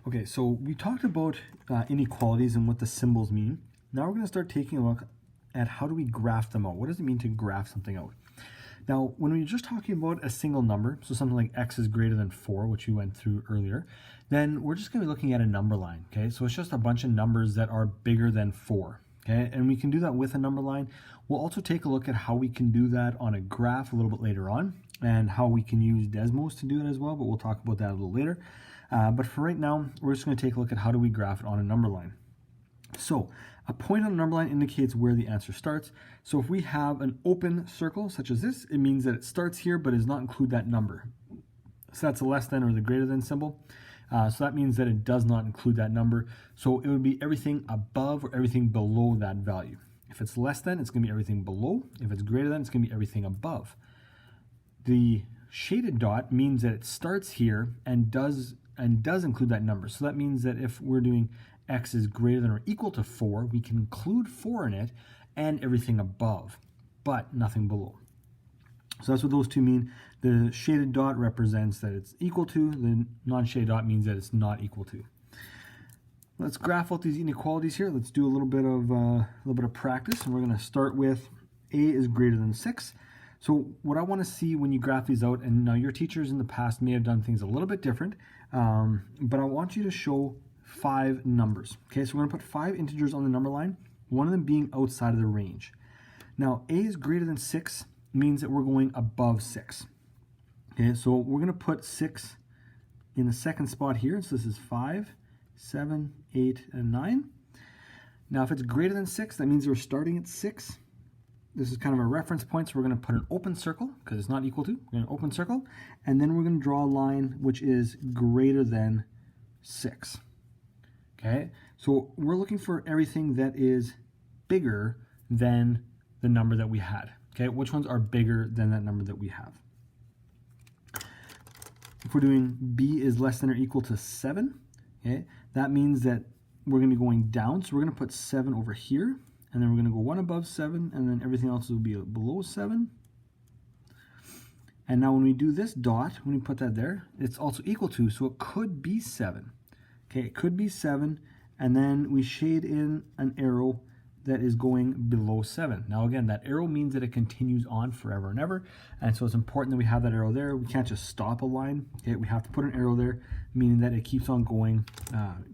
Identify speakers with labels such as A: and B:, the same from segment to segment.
A: Okay, so we talked about inequalities and what the symbols mean. Now we're going to start taking a look at how do we graph them out. What does it mean to graph something out? Now, when we're just talking about a single number, so something like x is greater than 4, which we went through earlier, then we're just going to be looking at a number line, okay? So it's just a bunch of numbers that are bigger than 4, okay? And we can do that with a number line. We'll also take a look at how we can do that on a graph a little bit later on, and how we can use Desmos to do it as well, but we'll talk about that a little later. But for right now, we're just going to take a look at how do we graph it on a number line. So a point on a number line indicates where the answer starts. So if we have an open circle such as this, it means that it starts here but does not include that number. So that's a less than or the greater than symbol. So that means that it does not include that number. So it would be everything above or everything below that value. If it's less than, it's going to be everything below. If it's greater than, it's going to be everything above. The shaded dot means that it starts here and does include that number. So that means that if we're doing x is greater than or equal to 4, we can include 4 in it and everything above, but nothing below. So that's what those two mean. The shaded dot represents that it's equal to, the non-shaded dot means that it's not equal to. Let's graph out these inequalities here. Let's do a little bit of practice, and we're going to start with a is greater than 6. So what I want to see when you graph these out, and now your teachers in the past may have done things a little bit different, but I want you to show 5 numbers. Okay, so we're going to put 5 integers on the number line, one of them being outside of the range. Now, a is greater than 6 means that we're going above 6. Okay, so we're going to put 6 in the second spot here. So this is 5, 7, 8, and 9. Now, if it's greater than 6, that means we're starting at 6. This is kind of a reference point, so we're going to put an open circle, because it's not equal to. We're going to open circle, and then we're going to draw a line which is greater than 6. Okay, so we're looking for everything that is bigger than the number that we had. Okay, which ones are bigger than that number that we have? If we're doing b is less than or equal to 7, okay, that means that we're going to be going down, so we're going to put 7 over here. And then we're going to go 1 above 7, and then everything else will be below 7. And now when we do this dot, when we put that there, it's also equal to, so it could be 7. Okay, it could be 7, and then we shade in an arrow that is going below 7. Now again, that arrow means that it continues on forever and ever, and so it's important that we have that arrow there. We can't just stop a line. Okay, we have to put an arrow there, meaning that it keeps on going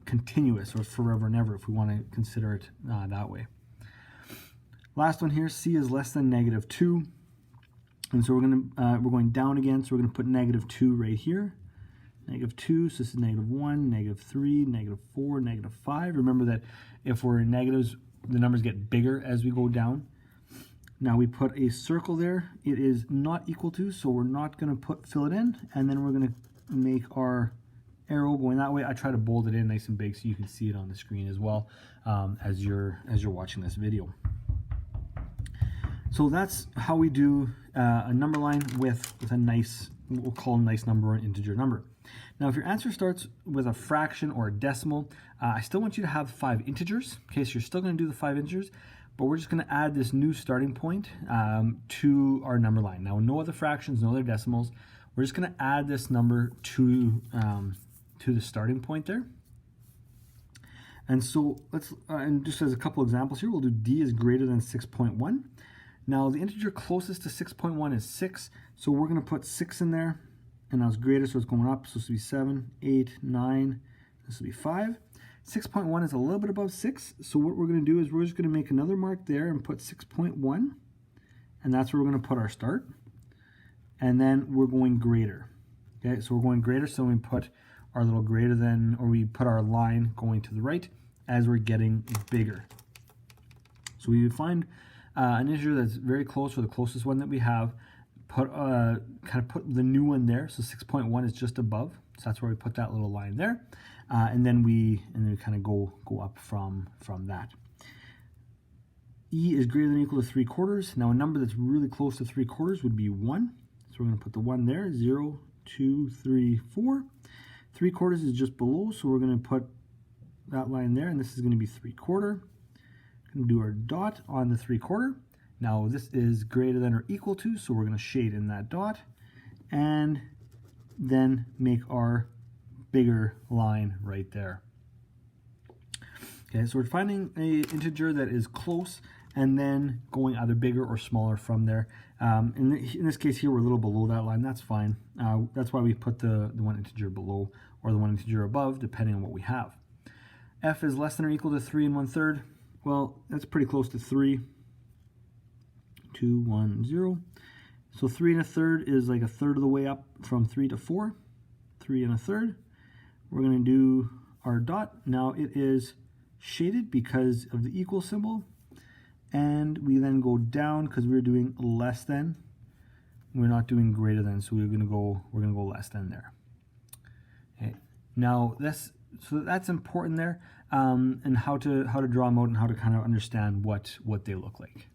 A: continuous or forever and ever if we want to consider it that way. Last one here, c is less than -2, and so we're going down again. So we're going to put -2 right here, -2. So this is -1, -3, -4, -5. Remember that if we're in negatives, the numbers get bigger as we go down. Now we put a circle there. It is not equal to, so we're not going to fill it in, and then we're going to make our arrow going that way. I try to bold it in nice and big so you can see it on the screen as well as you're watching this video. So that's how we do a number line with a nice, what we'll call a nice number or an integer number. Now, if your answer starts with a fraction or a decimal, I still want you to have 5 integers. Okay, so you're still going to do the 5 integers, but we're just going to add this new starting point to our number line. Now, no other fractions, no other decimals. We're just going to add this number to the starting point there. And so let's, and just as a couple examples here, we'll do d is greater than 6.1. Now the integer closest to 6.1 is 6, so we're going to put 6 in there, and now it's greater, so it's going up, so this will be 7, 8, 9, this will be 5. 6.1 is a little bit above 6, so what we're going to do is we're just going to make another mark there and put 6.1, and that's where we're going to put our start, and then we're going greater. Okay, so we're going greater, so we put our little greater than, or we put our line going to the right as we're getting bigger. So we find an integer that's very close, or the closest one that we have, kind of put the new one there. So 6.1 is just above, so that's where we put that little line there, and then we kind of go up from that. E is greater than or equal to 3/4. Now a number that's really close to 3/4 would be 1, so we're going to put the 1 there. 0, 2, 3, 4. 3/4 is just below, so we're going to put that line there, and this is going to be 3/4. Going to do our dot on the 3/4. Now this is greater than or equal to, so we're going to shade in that dot and then make our bigger line right there. Okay, so we're finding an integer that is close and then going either bigger or smaller from there. In this case here, we're a little below that line. That's fine. That's why we put the one integer below or the one integer above, depending on what we have. F is less than or equal to 3 1/3. Well, that's pretty close to 3. 2, 1, 0. So 3 1/3 is like a third of the way up from 3 to 4. 3 1/3. We're going to do our dot. Now it is shaded because of the equal symbol, and we then go down because we're doing less than. We're not doing greater than, so we're gonna go less than there. Okay. Now that's important there, and how to draw them out and how to kind of understand what they look like.